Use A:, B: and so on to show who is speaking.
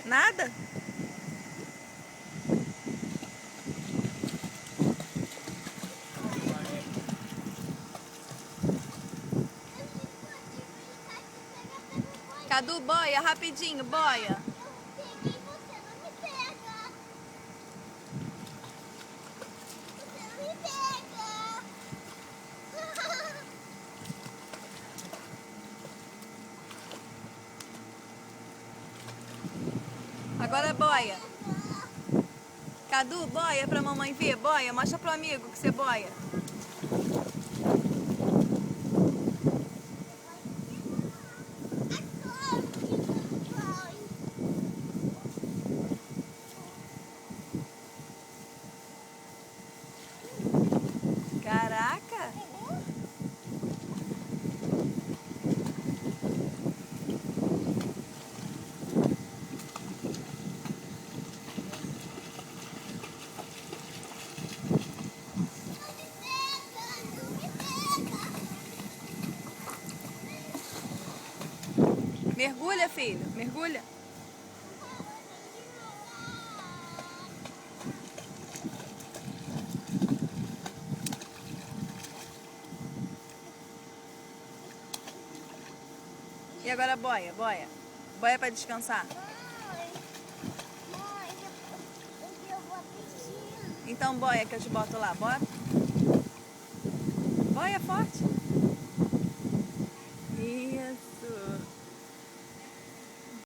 A: Nada? Cadu, boia, rapidinho, boia.
B: Eu peguei você, não me pega. Você não me pega.
A: Agora boia. Cadu, boia pra mamãe ver, boia. Mostra pro amigo que você boia.
B: Adoro que você vai.
A: Caraca!
B: Não me pega.
A: Mergulha, filho, mergulha. E agora boia, boia. Boia pra descansar.
B: Mãe, eu vou pedir.
A: Então boia que eu te boto lá, bota. Boia forte. Isso.